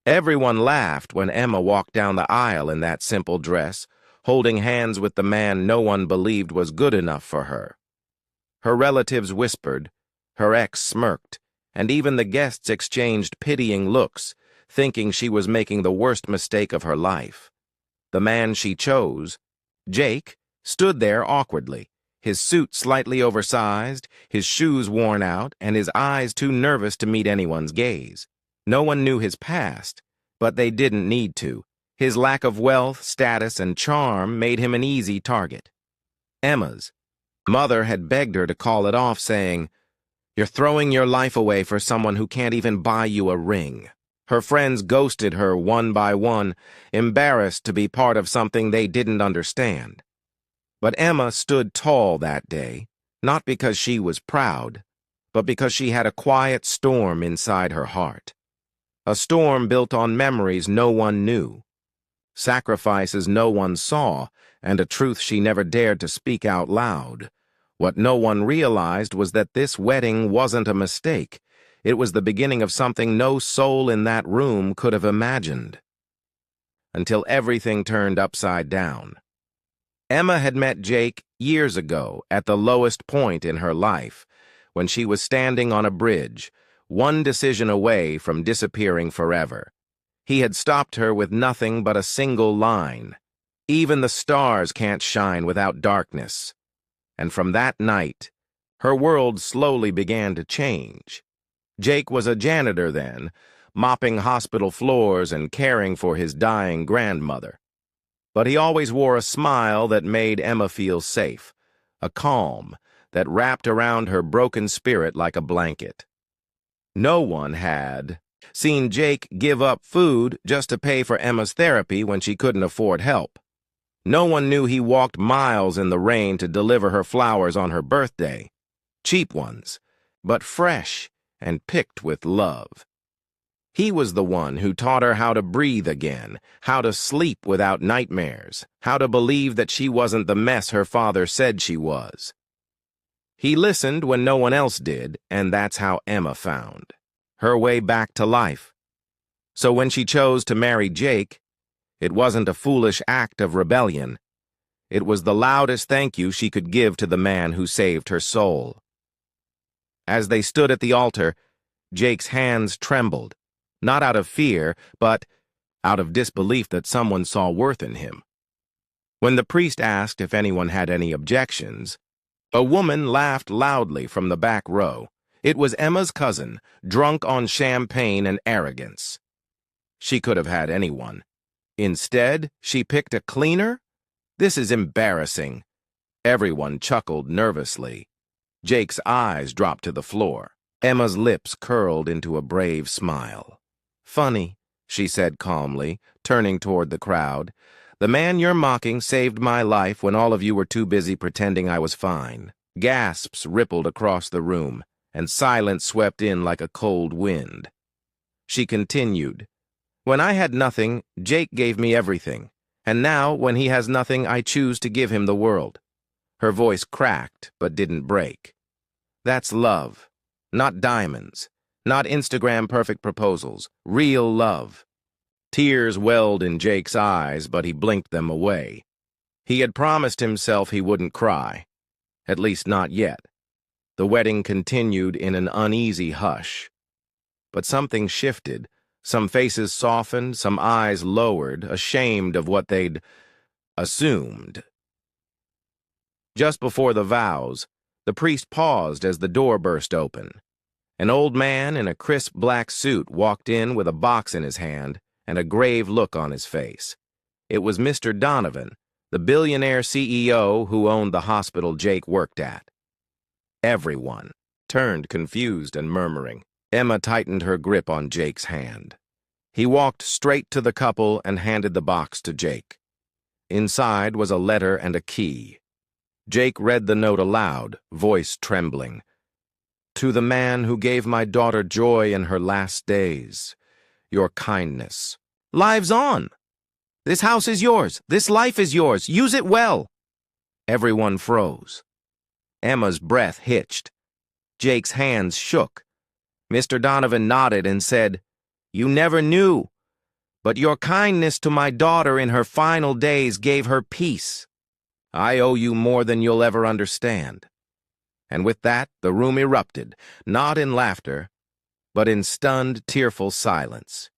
Everyone laughed when Emma walked down the aisle in that simple dress, holding hands with the man no one believed was good enough for her. Her relatives whispered, her ex smirked, and even the guests exchanged pitying looks, thinking she was making the worst mistake of her life. The man she chose, Jake, stood there awkwardly, his suit slightly oversized, his shoes worn out, and his eyes too nervous to meet anyone's gaze. No one knew his past, but they didn't need to. His lack of wealth, status, and charm made him an easy target. Emma's mother had begged her to call it off, saying, "You're throwing your life away for someone who can't even buy you a ring." Her friends ghosted her one by one, embarrassed to be part of something they didn't understand. But Emma stood tall that day, not because she was proud, but because she had a quiet storm inside her heart. A storm built on memories no one knew, sacrifices no one saw, and a truth she never dared to speak out loud. What no one realized was that this wedding wasn't a mistake. It was the beginning of something no soul in that room could have imagined. Until everything turned upside down. Emma had met Jake years ago at the lowest point in her life, when she was standing on a bridge, one decision away from disappearing forever. He had stopped her with nothing but a single line. "Even the stars can't shine without darkness." And from that night, her world slowly began to change. Jake was a janitor then, mopping hospital floors and caring for his dying grandmother. But he always wore a smile that made Emma feel safe, a calm that wrapped around her broken spirit like a blanket. No one had seen Jake give up food just to pay for Emma's therapy when she couldn't afford help. No one knew he walked miles in the rain to deliver her flowers on her birthday. Cheap ones, but fresh and picked with love. He was the one who taught her how to breathe again, how to sleep without nightmares, how to believe that she wasn't the mess her father said she was. He listened when no one else did, and that's how Emma found her way back to life. So when she chose to marry Jake, it wasn't a foolish act of rebellion. It was the loudest thank you she could give to the man who saved her soul. As they stood at the altar, Jake's hands trembled, not out of fear, but out of disbelief that someone saw worth in him. When the priest asked if anyone had any objections, a woman laughed loudly from the back row. It was Emma's cousin, drunk on champagne and arrogance. She could have had anyone. Instead, she picked a cleaner? This is embarrassing. Everyone chuckled nervously. Jake's eyes dropped to the floor. Emma's lips curled into a brave smile. "Funny," she said calmly, turning toward the crowd. "The man you're mocking saved my life when all of you were too busy pretending I was fine." Gasps rippled across the room, and silence swept in like a cold wind. She continued, "When I had nothing, Jake gave me everything, and now, when he has nothing, I choose to give him the world." Her voice cracked, but didn't break. "That's love. Not diamonds. Not Instagram-perfect proposals. Real love." Tears welled in Jake's eyes, but he blinked them away. He had promised himself he wouldn't cry. At least not yet. The wedding continued in an uneasy hush. But something shifted. Some faces softened, some eyes lowered, ashamed of what they'd assumed. Just before the vows, the priest paused as the door burst open. An old man in a crisp black suit walked in with a box in his hand and a grave look on his face. It was Mr. Donovan, the billionaire CEO who owned the hospital Jake worked at. Everyone turned confused and murmuring. Emma tightened her grip on Jake's hand. He walked straight to the couple and handed the box to Jake. Inside was a letter and a key. Jake read the note aloud, voice trembling. "To the man who gave my daughter joy in her last days, your kindness lives on. This house is yours. This life is yours. Use it well." Everyone froze. Emma's breath hitched. Jake's hands shook. Mr. Donovan nodded and said, "You never knew. But your kindness to my daughter in her final days gave her peace. I owe you more than you'll ever understand." And with that, the room erupted, not in laughter, but in stunned, tearful silence.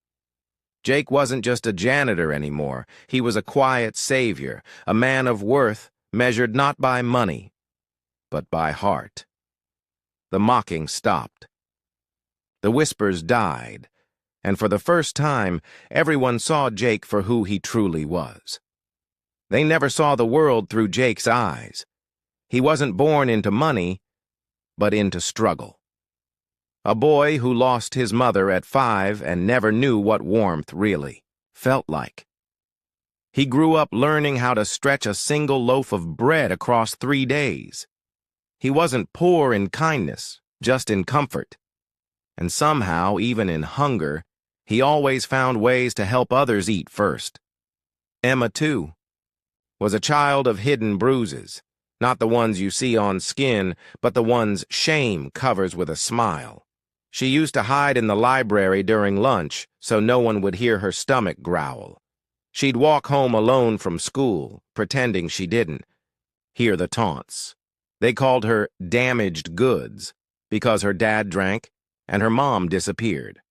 Jake wasn't just a janitor anymore. He was a quiet savior, a man of worth measured not by money, but by heart. The mocking stopped. The whispers died, and for the first time, everyone saw Jake for who he truly was. They never saw the world through Jake's eyes. He wasn't born into money, but into struggle. A boy who lost his mother at 5 and never knew what warmth really felt like. He grew up learning how to stretch a single loaf of bread across 3 days. He wasn't poor in kindness, just in comfort. And somehow, even in hunger, he always found ways to help others eat first. Emma, too, was a child of hidden bruises, not the ones you see on skin, but the ones shame covers with a smile. She used to hide in the library during lunch so no one would hear her stomach growl. She'd walk home alone from school, pretending she didn't hear the taunts. They called her damaged goods because her dad drank and her mom disappeared.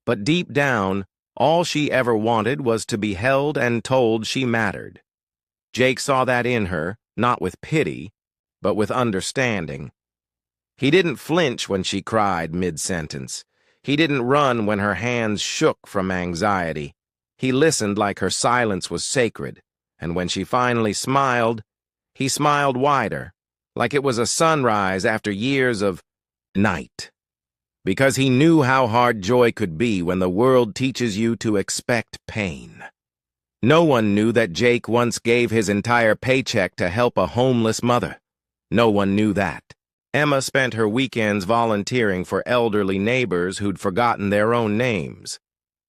But deep down, all she ever wanted was to be held and told she mattered. Jake saw that in her, not with pity, but with understanding. He didn't flinch when she cried mid-sentence. He didn't run when her hands shook from anxiety. He listened like her silence was sacred, and when she finally smiled, he smiled wider, like it was a sunrise after years of night. Because he knew how hard joy could be when the world teaches you to expect pain. No one knew that Jake once gave his entire paycheck to help a homeless mother. No one knew that. Emma spent her weekends volunteering for elderly neighbors who'd forgotten their own names.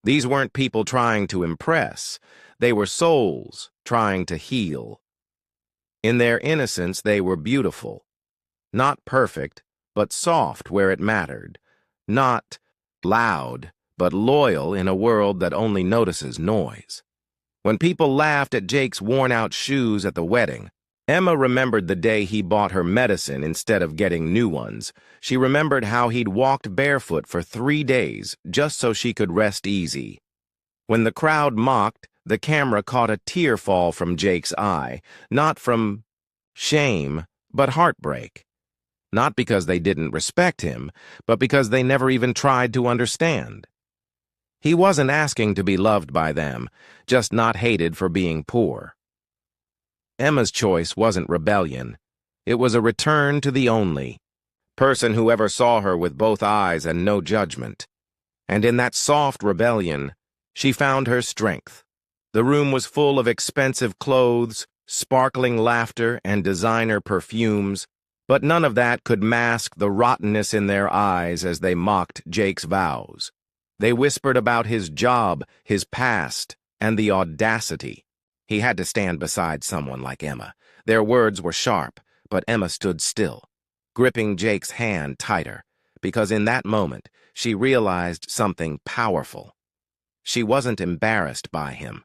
These weren't people trying to impress. They were souls trying to heal. In their innocence, they were beautiful. Not perfect, but soft where it mattered. Not loud, but loyal in a world that only notices noise. When people laughed at Jake's worn-out shoes at the wedding, Emma remembered the day he bought her medicine instead of getting new ones. She remembered how he'd walked barefoot for 3 days just so she could rest easy. When the crowd mocked, the camera caught a tear fall from Jake's eye, not from shame, but heartbreak. Not because they didn't respect him, but because they never even tried to understand. He wasn't asking to be loved by them, just not hated for being poor. Emma's choice wasn't rebellion. It was a return to the only person who ever saw her with both eyes and no judgment. And in that soft rebellion, she found her strength. The room was full of expensive clothes, sparkling laughter, and designer perfumes, but none of that could mask the rottenness in their eyes as they mocked Jake's vows. They whispered about his job, his past, and the audacity. He had to stand beside someone like Emma. Their words were sharp, but Emma stood still, gripping Jake's hand tighter, because in that moment she realized something powerful. She wasn't embarrassed by him.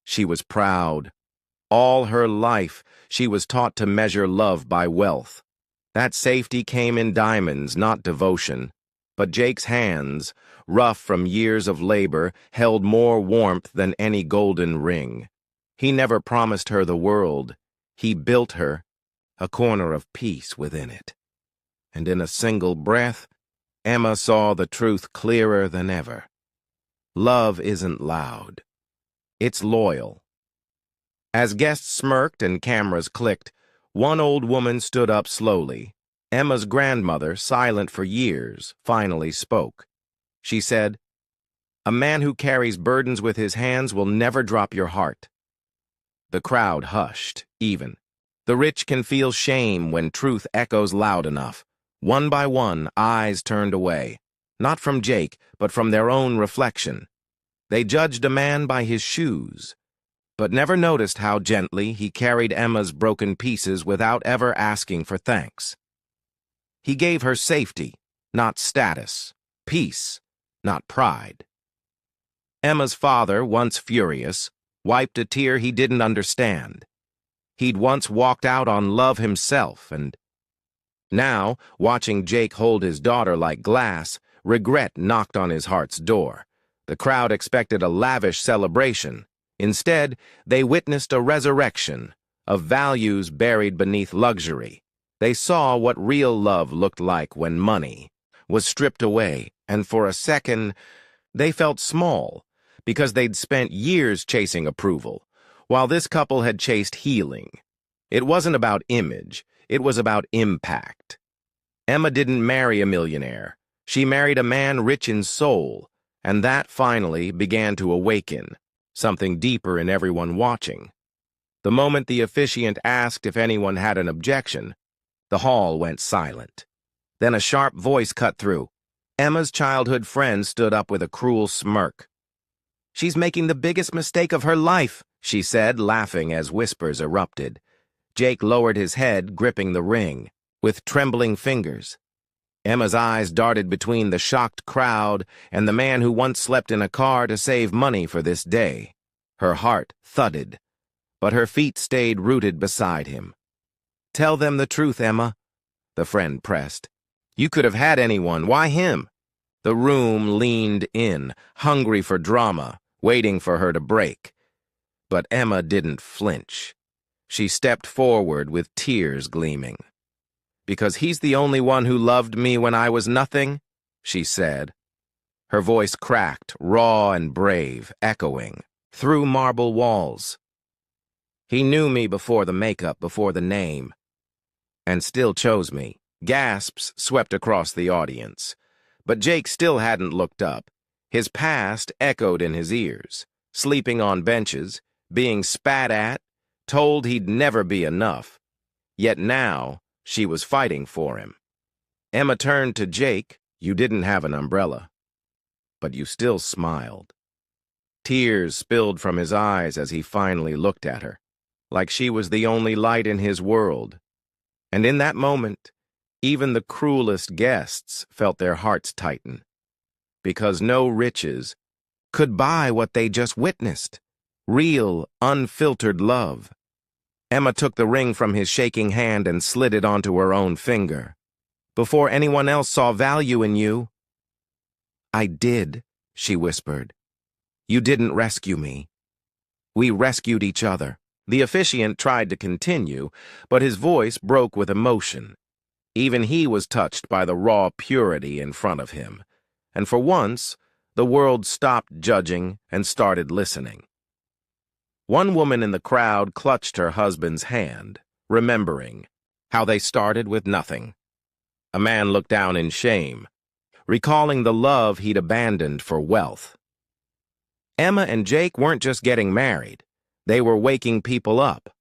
She was proud. All her life, she was taught to measure love by wealth. That safety came in diamonds, not devotion. But Jake's hands, rough from years of labor, held more warmth than any golden ring. He never promised her the world. He built her a corner of peace within it. And in a single breath, Emma saw the truth clearer than ever. Love isn't loud. It's loyal. As guests smirked and cameras clicked, one old woman stood up slowly. Emma's grandmother, silent for years, finally spoke. She said, "A man who carries burdens with his hands will never drop your heart." The crowd hushed, even. The rich can feel shame when truth echoes loud enough. One by one, eyes turned away, not from Jake, but from their own reflection. They judged a man by his shoes, but never noticed how gently he carried Emma's broken pieces without ever asking for thanks. He gave her safety, not status, peace, not pride. Emma's father, once furious, wiped a tear he didn't understand. He'd once walked out on love himself, and now, watching Jake hold his daughter like glass, regret knocked on his heart's door. The crowd expected a lavish celebration. Instead, they witnessed a resurrection of values buried beneath luxury. They saw what real love looked like when money was stripped away, and for a second, they felt small because they'd spent years chasing approval, while this couple had chased healing. It wasn't about image, it was about impact. Emma didn't marry a millionaire. She married a man rich in soul, and that finally began to awaken something deeper in everyone watching. The moment the officiant asked if anyone had an objection, the hall went silent. Then a sharp voice cut through. Emma's childhood friend stood up with a cruel smirk. "She's making the biggest mistake of her life," she said, laughing as whispers erupted. Jake lowered his head, gripping the ring, with trembling fingers. Emma's eyes darted between the shocked crowd and the man who once slept in a car to save money for this day. Her heart thudded, but her feet stayed rooted beside him. "Tell them the truth, Emma," the friend pressed. "You could have had anyone. Why him?" The room leaned in, hungry for drama, waiting for her to break. But Emma didn't flinch. She stepped forward with tears gleaming. "Because he's the only one who loved me when I was nothing," she said. Her voice cracked, raw and brave, echoing through marble walls. "He knew me before the makeup, before the name, and still chose me." Gasps swept across the audience. But Jake still hadn't looked up. His past echoed in his ears, sleeping on benches, being spat at, told he'd never be enough. Yet now, she was fighting for him. Emma turned to Jake. "You didn't have an umbrella, but you still smiled." Tears spilled from his eyes as he finally looked at her, like she was the only light in his world. And in that moment, even the cruelest guests felt their hearts tighten, because no riches could buy what they just witnessed: real, unfiltered love. Emma took the ring from his shaking hand and slid it onto her own finger. "Before anyone else saw value in you." "I did," she whispered. "You didn't rescue me. We rescued each other." The officiant tried to continue, but his voice broke with emotion. Even he was touched by the raw purity in front of him, and for once, the world stopped judging and started listening. One woman in the crowd clutched her husband's hand, remembering how they started with nothing. A man looked down in shame, recalling the love he'd abandoned for wealth. Emma and Jake weren't just getting married, they were waking people up.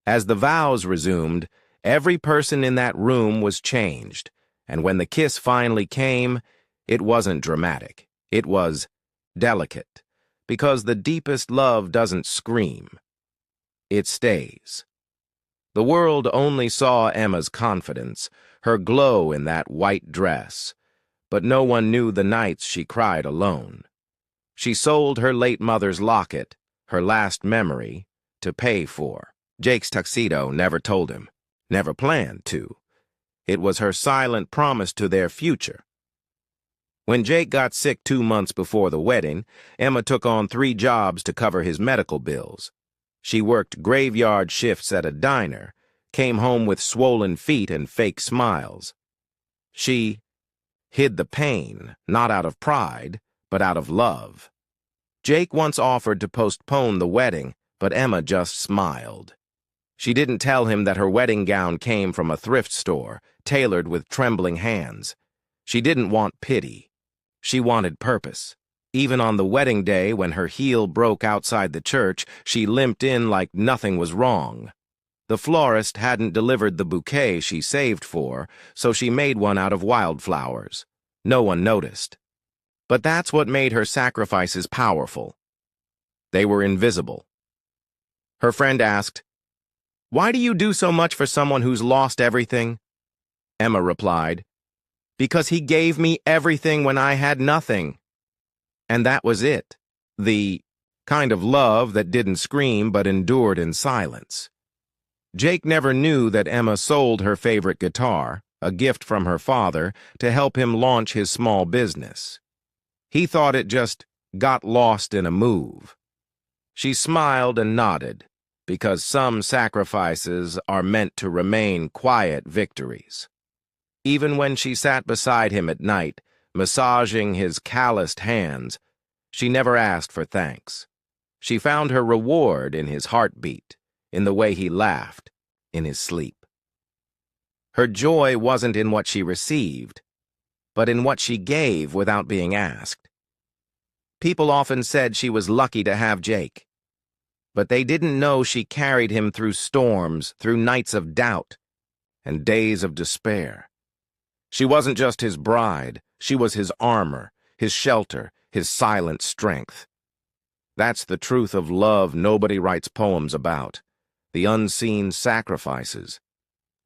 As the vows resumed, every person in that room was changed, and when the kiss finally came, it wasn't dramatic. It was delicate, because the deepest love doesn't scream. It stays. The world only saw Emma's confidence, her glow in that white dress, but no one knew the nights she cried alone. She sold her late mother's locket, her last memory, to pay for Jake's tuxedo. Never told him, never planned to. It was her silent promise to their future. When Jake got sick 2 months before the wedding, Emma took on 3 jobs to cover his medical bills. She worked graveyard shifts at a diner, came home with swollen feet and fake smiles. She hid the pain, not out of pride, but out of love. Jake once offered to postpone the wedding, but Emma just smiled. She didn't tell him that her wedding gown came from a thrift store, tailored with trembling hands. She didn't want pity. She wanted purpose. Even on the wedding day, when her heel broke outside the church, she limped in like nothing was wrong. The florist hadn't delivered the bouquet she saved for, so she made one out of wildflowers. No one noticed. But that's what made her sacrifices powerful. They were invisible. Her friend asked, "Why do you do so much for someone who's lost everything?" Emma replied, "Because he gave me everything when I had nothing." And that was it. The kind of love that didn't scream but endured in silence. Jake never knew that Emma sold her favorite guitar, a gift from her father, to help him launch his small business. He thought it just got lost in a move. She smiled and nodded, because some sacrifices are meant to remain quiet victories. Even when she sat beside him at night, massaging his calloused hands, she never asked for thanks. She found her reward in his heartbeat, in the way he laughed, in his sleep. Her joy wasn't in what she received, but in what she gave without being asked. People often said she was lucky to have Jake, but they didn't know she carried him through storms, through nights of doubt, and days of despair. She wasn't just his bride, she was his armor, his shelter, his silent strength. That's the truth of love nobody writes poems about, the unseen sacrifices,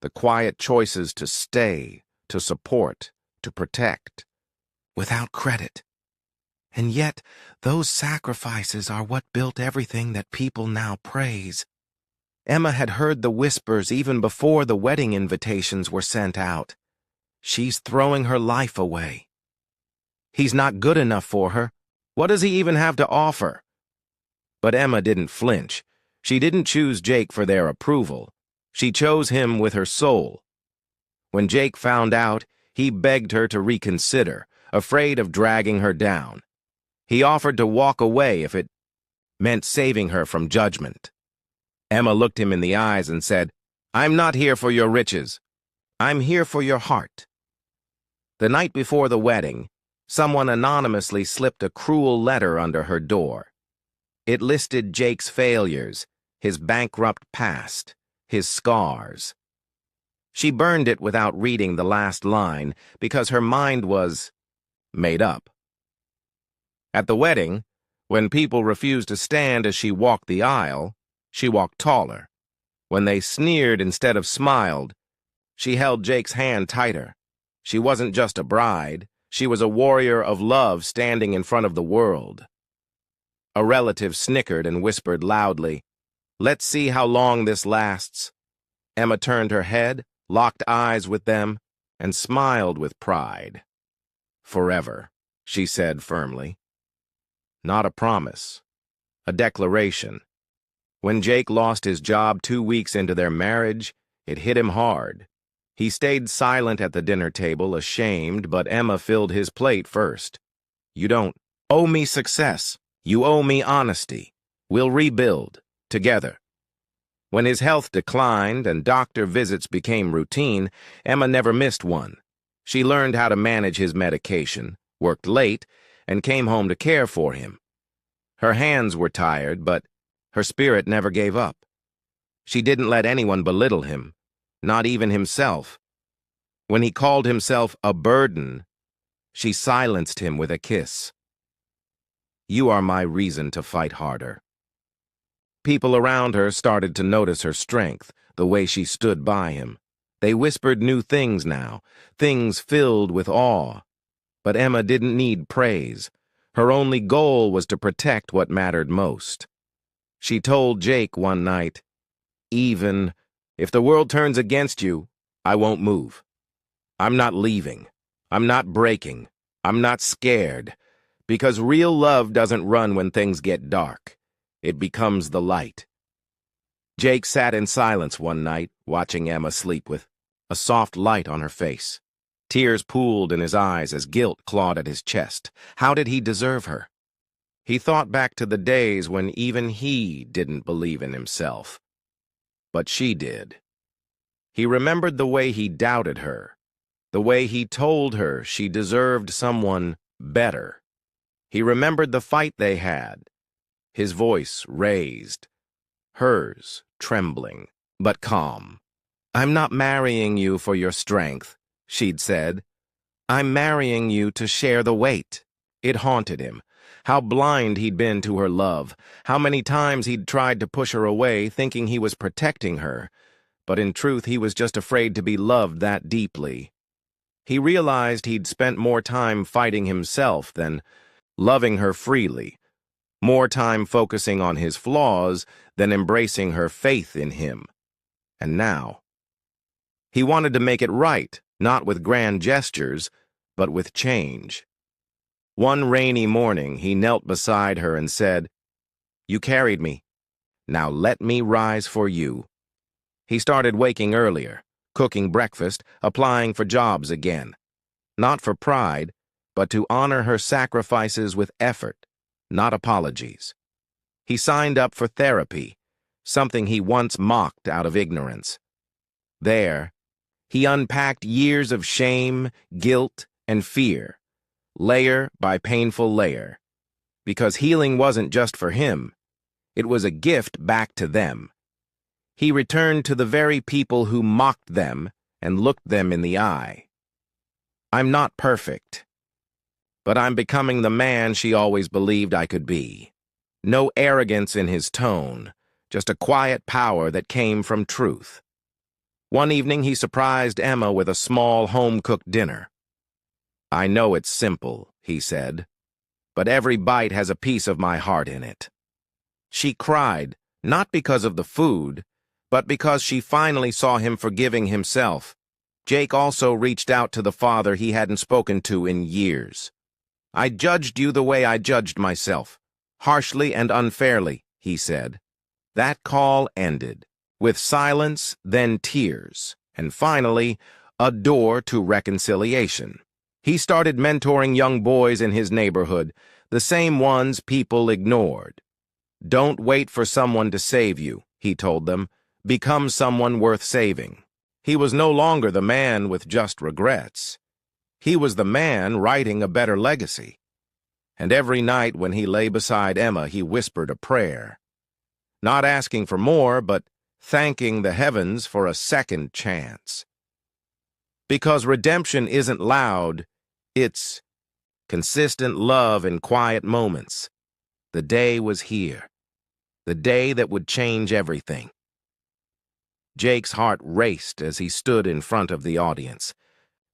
the quiet choices to stay, to support, to protect, without credit. And yet, those sacrifices are what built everything that people now praise. Emma had heard the whispers even before the wedding invitations were sent out. She's throwing her life away. He's not good enough for her. What does he even have to offer? But Emma didn't flinch. She didn't choose Jake for their approval. She chose him with her soul. When Jake found out, he begged her to reconsider, afraid of dragging her down. He offered to walk away if it meant saving her from judgment. Emma looked him in the eyes and said, "I'm not here for your riches. I'm here for your heart." The night before the wedding, someone anonymously slipped a cruel letter under her door. It listed Jake's failures, his bankrupt past, his scars. She burned it without reading the last line because her mind was made up. At the wedding, when people refused to stand as she walked the aisle, she walked taller. When they sneered instead of smiled, she held Jake's hand tighter. She wasn't just a bride, she was a warrior of love standing in front of the world. A relative snickered and whispered loudly, "Let's see how long this lasts." Emma turned her head, locked eyes with them, and smiled with pride. "Forever," she said firmly. Not a promise, a declaration. When Jake lost his job 2 weeks into their marriage, it hit him hard. He stayed silent at the dinner table, ashamed, but Emma filled his plate first. "You don't owe me success. You owe me honesty. We'll rebuild, together." When his health declined and doctor visits became routine, Emma never missed one. She learned how to manage his medication, worked late, and came home to care for him. Her hands were tired, but her spirit never gave up. She didn't let anyone belittle him, not even himself. When he called himself a burden, she silenced him with a kiss. "You are my reason to fight harder." People around her started to notice her strength, the way she stood by him. They whispered new things now, things filled with awe. But Emma didn't need praise. Her only goal was to protect what mattered most. She told Jake one night, "Even if the world turns against you, I won't move. I'm not leaving. I'm not breaking. I'm not scared. Because real love doesn't run when things get dark. It becomes the light." Jake sat in silence one night, watching Emma sleep with a soft light on her face. Tears pooled in his eyes as guilt clawed at his chest. How did he deserve her? He thought back to the days when even he didn't believe in himself. But she did. He remembered the way he doubted her, the way he told her she deserved someone better. He remembered the fight they had, his voice raised, hers trembling, but calm. "I'm not marrying you for your strength," she'd said. "I'm marrying you to share the weight." It haunted him. How blind he'd been to her love. How many times he'd tried to push her away, thinking he was protecting her. But in truth, he was just afraid to be loved that deeply. He realized he'd spent more time fighting himself than loving her freely, more time focusing on his flaws than embracing her faith in him. And now, he wanted to make it right, not with grand gestures, but with change. One rainy morning, he knelt beside her and said, "You carried me. Now let me rise for you." He started waking earlier, cooking breakfast, applying for jobs again. Not for pride, but to honor her sacrifices with effort, not apologies. He signed up for therapy, something he once mocked out of ignorance. There, he unpacked years of shame, guilt, and fear, layer by painful layer. Because healing wasn't just for him, it was a gift back to them. He returned to the very people who mocked them and looked them in the eye. "I'm not perfect, but I'm becoming the man she always believed I could be." No arrogance in his tone, just a quiet power that came from truth. One evening he surprised Emma with a small home-cooked dinner. "I know it's simple," he said, "but every bite has a piece of my heart in it." She cried, not because of the food, but because she finally saw him forgiving himself. Jake also reached out to the father he hadn't spoken to in years. "I judged you the way I judged myself, harshly and unfairly," he said. That call ended, with silence, then tears, and finally, a door to reconciliation. He started mentoring young boys in his neighborhood, the same ones people ignored. "Don't wait for someone to save you," he told them. "Become someone worth saving." He was no longer the man with just regrets. He was the man writing a better legacy. And every night when he lay beside Emma, he whispered a prayer. Not asking for more, but thanking the heavens for a second chance. Because redemption isn't loud, it's consistent love in quiet moments. The day was here. The day that would change everything. Jake's heart raced as he stood in front of the audience,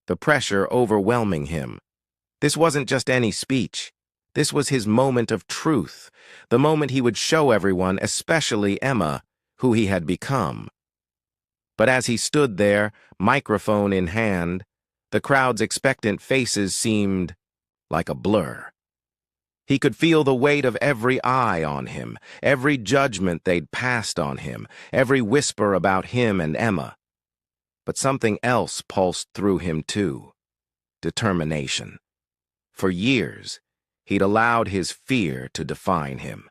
the pressure overwhelming him. This wasn't just any speech. This was his moment of truth, the moment he would show everyone, especially Emma, who he had become. But as he stood there, microphone in hand, the crowd's expectant faces seemed like a blur. He could feel the weight of every eye on him, every judgment they'd passed on him, every whisper about him and Emma. But something else pulsed through him too. Determination. For years, he'd allowed his fear to define him.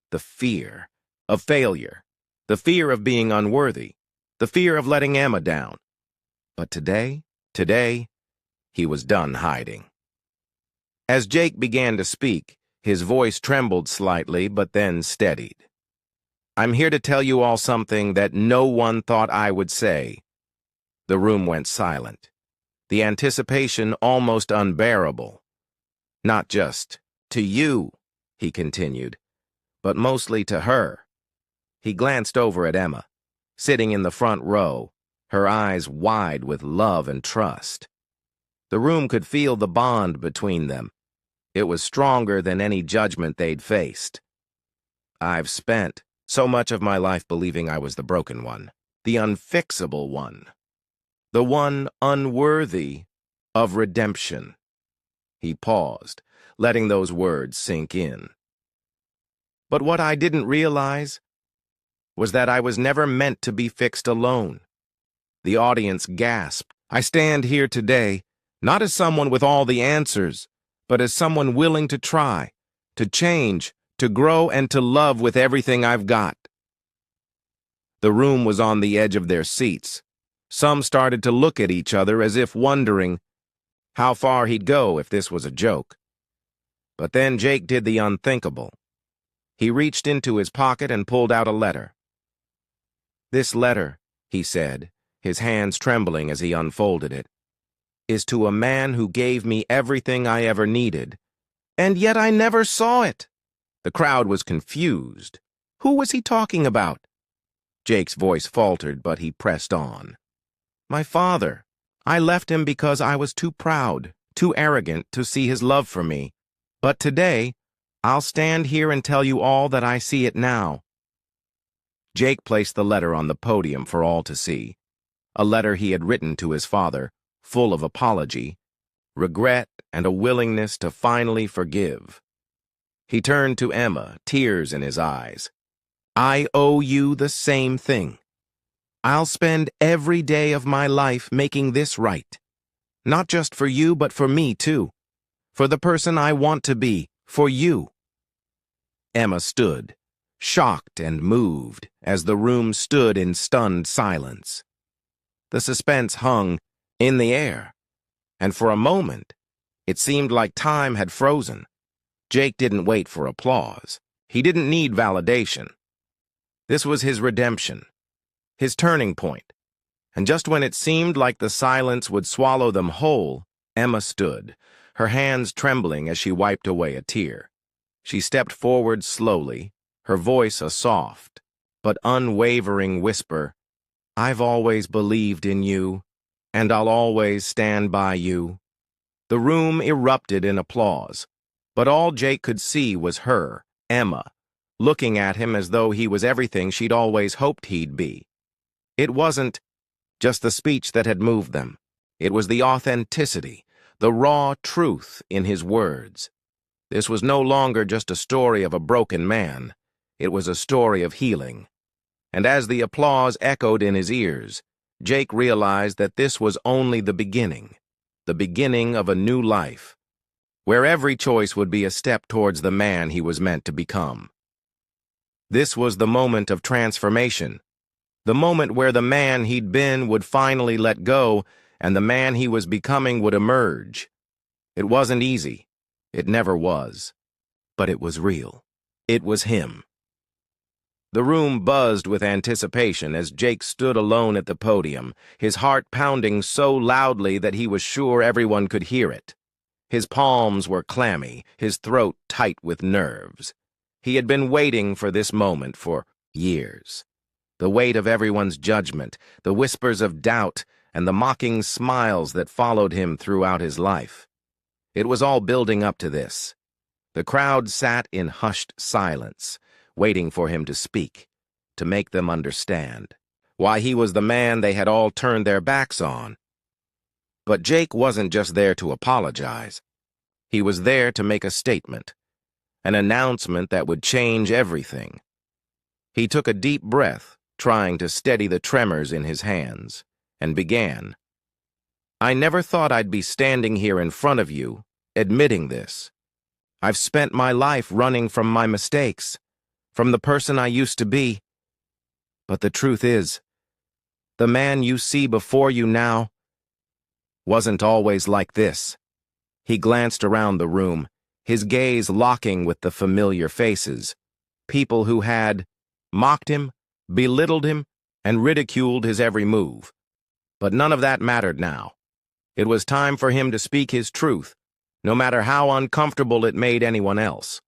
The fear of failure, the fear of being unworthy, the fear of letting Emma down. But today, he was done hiding. As Jake began to speak, his voice trembled slightly, but then steadied. "I'm here to tell you all something that no one thought I would say." The room went silent, the anticipation almost unbearable. "Not just to you," he continued, "but mostly to her." He glanced over at Emma, sitting in the front row, her eyes wide with love and trust. The room could feel the bond between them. It was stronger than any judgment they'd faced. "I've spent so much of my life believing I was the broken one, the unfixable one, the one unworthy of redemption." He paused, letting those words sink in. "But what I didn't realize was that I was never meant to be fixed alone." The audience gasped. "I stand here today, not as someone with all the answers, but as someone willing to try, to change, to grow, and to love with everything I've got." The room was on the edge of their seats. Some started to look at each other as if wondering how far he'd go if this was a joke. But then Jake did the unthinkable. He reached into his pocket and pulled out a letter. "This letter," he said, his hands trembling as he unfolded it, "is to a man who gave me everything I ever needed, and yet I never saw it." The crowd was confused. Who was he talking about? Jake's voice faltered, but he pressed on. "My father. I left him because I was too proud, too arrogant to see his love for me. But today, I'll stand here and tell you all that I see it now. Jake placed the letter on the podium for all to see, a letter he had written to his father, full of apology, regret, and a willingness to finally forgive. He turned to Emma, tears in his eyes. I owe you the same thing. I'll spend every day of my life making this right. Not just for you, but for me, too. For the person I want to be, for you. Emma stood, shocked and moved, as the room stood in stunned silence. The suspense hung in the air, and for a moment, it seemed like time had frozen. Jake didn't wait for applause. He didn't need validation. This was his redemption, his turning point. And just when it seemed like the silence would swallow them whole, Emma stood, her hands trembling as she wiped away a tear. She stepped forward slowly, her voice a soft but unwavering whisper, I've always believed in you, and I'll always stand by you. The room erupted in applause, but all Jake could see was her, Emma, looking at him as though he was everything she'd always hoped he'd be. It wasn't just the speech that had moved them. It was the authenticity, the raw truth in his words. This was no longer just a story of a broken man. It was a story of healing. And as the applause echoed in his ears, Jake realized that this was only the beginning of a new life, where every choice would be a step towards the man he was meant to become. This was the moment of transformation, the moment where the man he'd been would finally let go and the man he was becoming would emerge. It wasn't easy. It never was. But it was real. It was him. The room buzzed with anticipation as Jake stood alone at the podium, his heart pounding so loudly that he was sure everyone could hear it. His palms were clammy, his throat tight with nerves. He had been waiting for this moment for years. The weight of everyone's judgment, the whispers of doubt, and the mocking smiles that followed him throughout his life. It was all building up to this. The crowd sat in hushed silence, waiting for him to speak, to make them understand why he was the man they had all turned their backs on. But Jake wasn't just there to apologize. He was there to make a statement, an announcement that would change everything. He took a deep breath, trying to steady the tremors in his hands, and began. I never thought I'd be standing here in front of you, admitting this. I've spent my life running from my mistakes, from the person I used to be. But the truth is, the man you see before you now wasn't always like this. He glanced around the room, his gaze locking with the familiar faces, people who had mocked him, belittled him, and ridiculed his every move. But none of that mattered now. It was time for him to speak his truth, no matter how uncomfortable it made anyone else.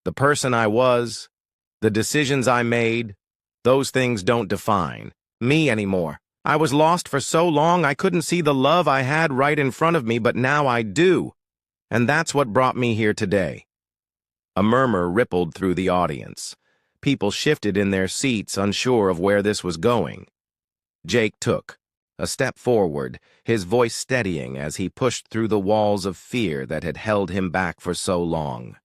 The person I was, the decisions I made, those things don't define me anymore. I was lost for so long I couldn't see the love I had right in front of me, but now I do. And that's what brought me here today. A murmur rippled through the audience. People shifted in their seats, unsure of where this was going. Jake took a step forward, his voice steadying as he pushed through the walls of fear that had held him back for so long.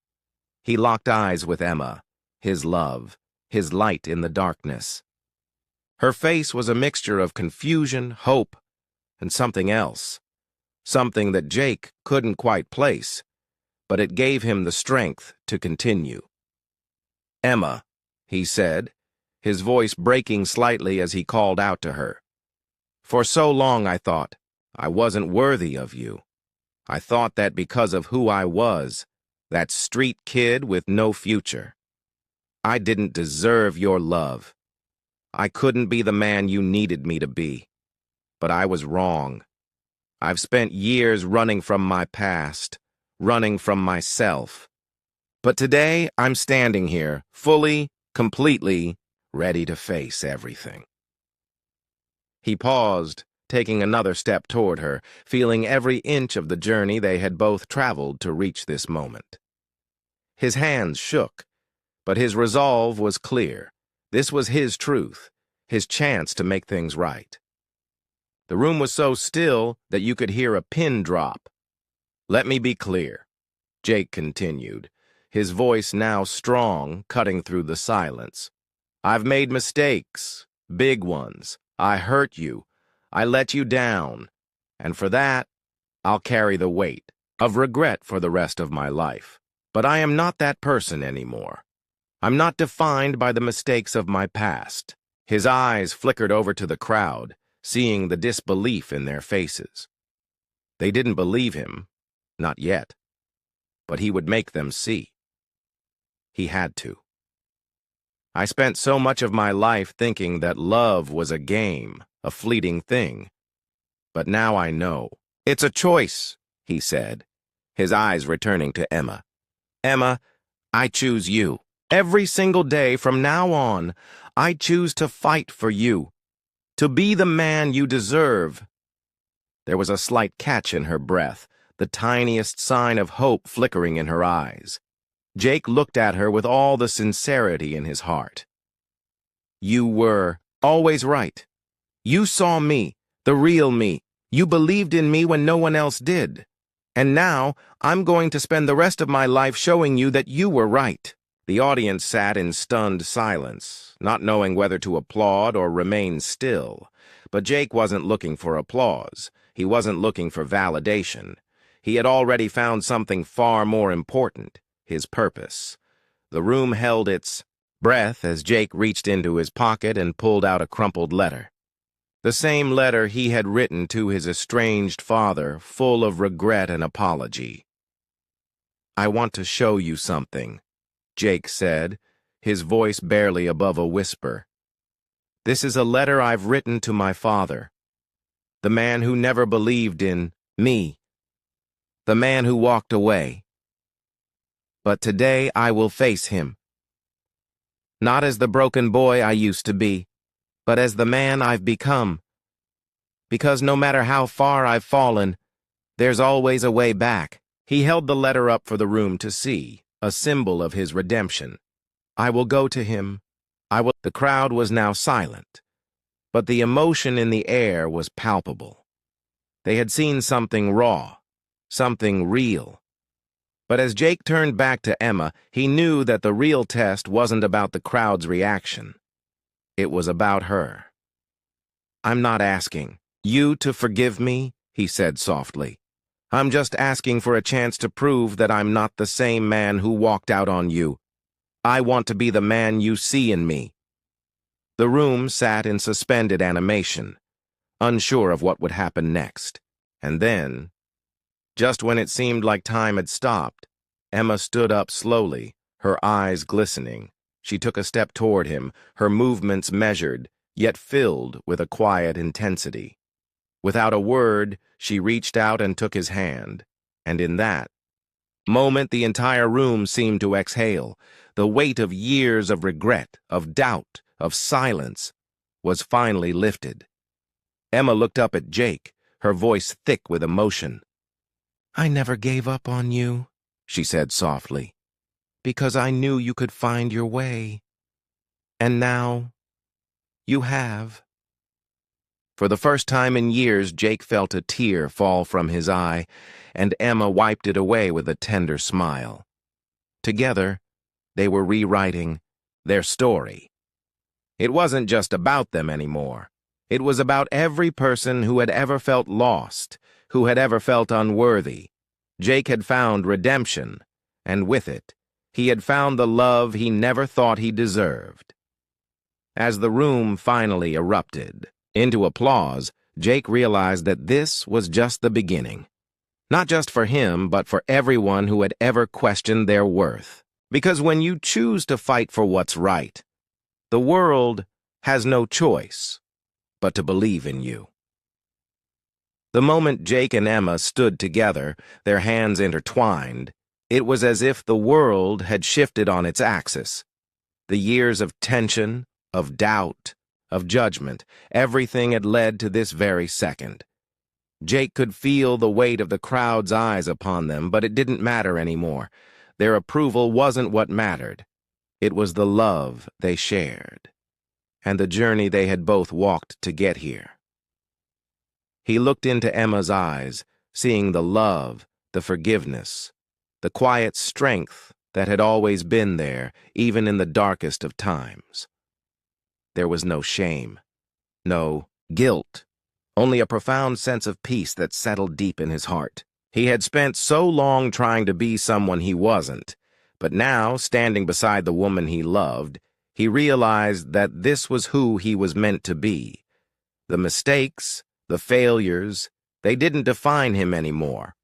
He locked eyes with Emma, his love, his light in the darkness. Her face was a mixture of confusion, hope, and something else, something that Jake couldn't quite place, but it gave him the strength to continue. Emma, he said, his voice breaking slightly as he called out to her. For so long I thought I wasn't worthy of you. I thought that because of who I was, that street kid with no future, I didn't deserve your love. I couldn't be the man you needed me to be. But I was wrong. I've spent years running from my past, running from myself. But today I'm standing here, fully, completely ready to face everything. He paused, taking another step toward her, feeling every inch of the journey they had both traveled to reach this moment. His hands shook, but his resolve was clear. This was his truth, his chance to make things right. The room was so still that you could hear a pin drop. "Let me be clear," Jake continued, his voice now strong, cutting through the silence. "I've made mistakes, big ones. I hurt you. I let you down. And for that, I'll carry the weight of regret for the rest of my life. But I am not that person anymore. I'm not defined by the mistakes of my past." His eyes flickered over to the crowd, seeing the disbelief in their faces. They didn't believe him, not yet, but he would make them see. He had to. "I spent so much of my life thinking that love was a game, a fleeting thing. But now I know. It's a choice," he said, his eyes returning to Emma. "Emma, I choose you. Every single day from now on, I choose to fight for you, to be the man you deserve." There was a slight catch in her breath, the tiniest sign of hope flickering in her eyes. Jake looked at her with all the sincerity in his heart. "You were always right. You saw me, the real me. You believed in me when no one else did. And now, I'm going to spend the rest of my life showing you that you were right." The audience sat in stunned silence, not knowing whether to applaud or remain still. But Jake wasn't looking for applause. He wasn't looking for validation. He had already found something far more important, his purpose. The room held its breath as Jake reached into his pocket and pulled out a crumpled letter. The same letter he had written to his estranged father, full of regret and apology. "I want to show you something," Jake said, his voice barely above a whisper. "This is a letter I've written to my father, the man who never believed in me, the man who walked away. But today I will face him, not as the broken boy I used to be, but as the man I've become. Because no matter how far I've fallen, there's always a way back." He held the letter up for the room to see, a symbol of his redemption. "I will go to him. I will." The crowd was now silent, but the emotion in the air was palpable. They had seen something raw, something real. But as Jake turned back to Emma, he knew that the real test wasn't about the crowd's reaction. It was about her. "I'm not asking you to forgive me," he said softly. "I'm just asking for a chance to prove that I'm not the same man who walked out on you. I want to be the man you see in me." The room sat in suspended animation, unsure of what would happen next. And then, just when it seemed like time had stopped, Emma stood up slowly, her eyes glistening. She took a step toward him, her movements measured, yet filled with a quiet intensity. Without a word, she reached out and took his hand, and in that moment the entire room seemed to exhale. The weight of years of regret, of doubt, of silence was finally lifted. Emma looked up at Jake, her voice thick with emotion. "I never gave up on you," she said softly, "because I knew you could find your way. And now, you have." For the first time in years, Jake felt a tear fall from his eye, and Emma wiped it away with a tender smile. Together, they were rewriting their story. It wasn't just about them anymore. It was about every person who had ever felt lost, who had ever felt unworthy. Jake had found redemption, and with it, he had found the love he never thought he deserved. As the room finally erupted into applause, Jake realized that this was just the beginning. Not just for him, but for everyone who had ever questioned their worth. Because when you choose to fight for what's right, the world has no choice but to believe in you. The moment Jake and Emma stood together, their hands intertwined, it was as if the world had shifted on its axis. The years of tension, of doubt, of judgment, everything had led to this very second. Jake could feel the weight of the crowd's eyes upon them, but it didn't matter anymore. Their approval wasn't what mattered. It was the love they shared, and the journey they had both walked to get here. He looked into Emma's eyes, seeing the love, the forgiveness, the quiet strength that had always been there, even in the darkest of times. There was no shame, no guilt, only a profound sense of peace that settled deep in his heart. He had spent so long trying to be someone he wasn't, but now, standing beside the woman he loved, he realized that this was who he was meant to be. The mistakes, the failures, they didn't define him anymore.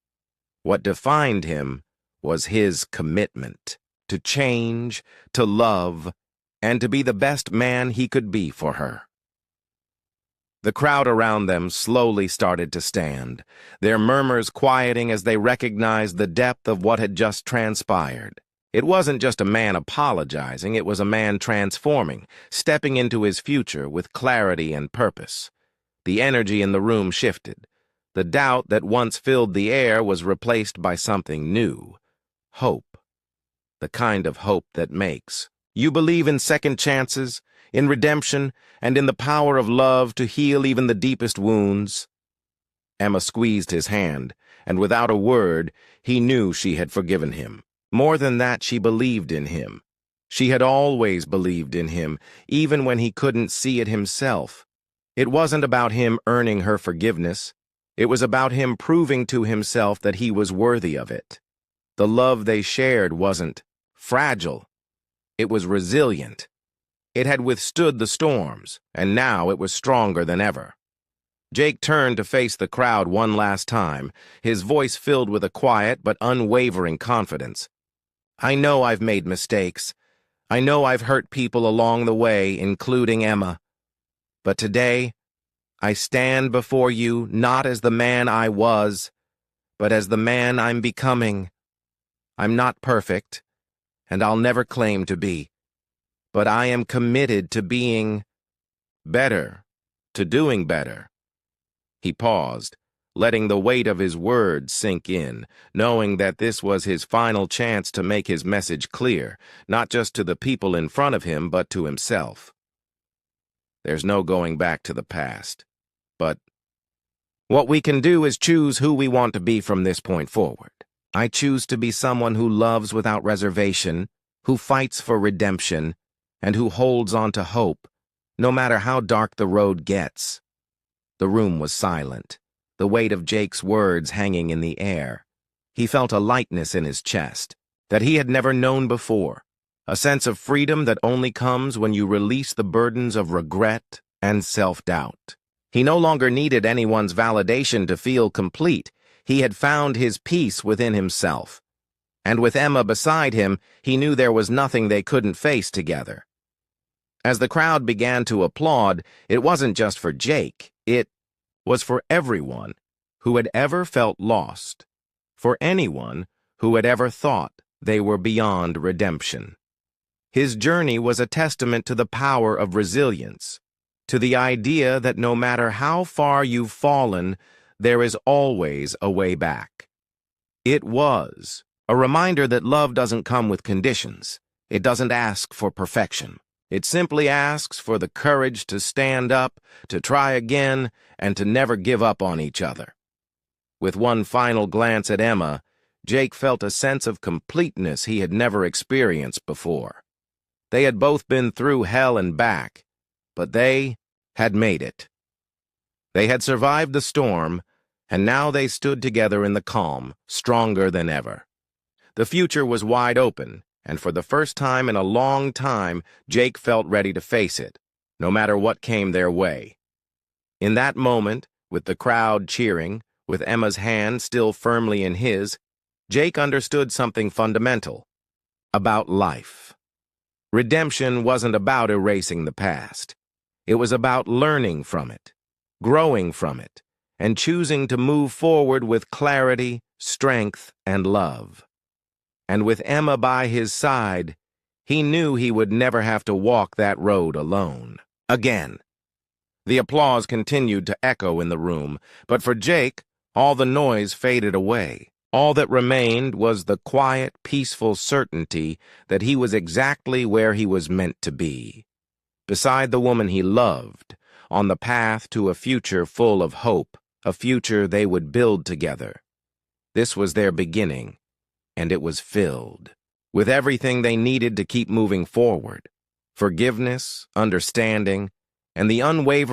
What defined him was his commitment to change, to love, and to be the best man he could be for her. The crowd around them slowly started to stand, their murmurs quieting as they recognized the depth of what had just transpired. It wasn't just a man apologizing, it was a man transforming, stepping into his future with clarity and purpose. The energy in the room shifted. The doubt that once filled the air was replaced by something new. Hope. The kind of hope that makes. You believe in second chances, in redemption, and in the power of love to heal even the deepest wounds. Emma squeezed his hand, and without a word, he knew she had forgiven him. More than that, she believed in him. She had always believed in him, even when he couldn't see it himself. It wasn't about him earning her forgiveness. It was about him proving to himself that he was worthy of it. The love they shared wasn't fragile. It was resilient. It had withstood the storms, and now it was stronger than ever. Jake turned to face the crowd one last time, his voice filled with a quiet but unwavering confidence. I know I've made mistakes. I know I've hurt people along the way, including Emma. But today, I stand before you not as the man I was, but as the man I'm becoming. I'm not perfect, and I'll never claim to be. But I am committed to being better, to doing better. He paused, letting the weight of his words sink in, knowing that this was his final chance to make his message clear, not just to the people in front of him, but to himself. There's no going back to the past. But what we can do is choose who we want to be from this point forward. I choose to be someone who loves without reservation, who fights for redemption, and who holds on to hope, no matter how dark the road gets. The room was silent, the weight of Jake's words hanging in the air. He felt a lightness in his chest that he had never known before, a sense of freedom that only comes when you release the burdens of regret and self-doubt. He no longer needed anyone's validation to feel complete. He had found his peace within himself. And with Emma beside him, he knew there was nothing they couldn't face together. As the crowd began to applaud, it wasn't just for Jake. It was for everyone who had ever felt lost, for anyone who had ever thought they were beyond redemption. His journey was a testament to the power of resilience, to the idea that no matter how far you've fallen, there is always a way back. It was a reminder that love doesn't come with conditions. It doesn't ask for perfection. It simply asks for the courage to stand up, to try again, and to never give up on each other. With one final glance at Emma, Jake felt a sense of completeness he had never experienced before. They had both been through hell and back, but they had made it. They had survived the storm, and now they stood together in the calm, stronger than ever. The future was wide open, and for the first time in a long time, Jake felt ready to face it, no matter what came their way. In that moment, with the crowd cheering, with Emma's hand still firmly in his, Jake understood something fundamental about life. Redemption wasn't about erasing the past. It was about learning from it, growing from it, and choosing to move forward with clarity, strength, and love. And with Emma by his side, he knew he would never have to walk that road alone. Again. The applause continued to echo in the room, but for Jake, all the noise faded away. All that remained was the quiet, peaceful certainty that he was exactly where he was meant to be, beside the woman he loved, on the path to a future full of hope, a future they would build together. This was their beginning, and it was filled with everything they needed to keep moving forward: forgiveness, understanding, and the unwavering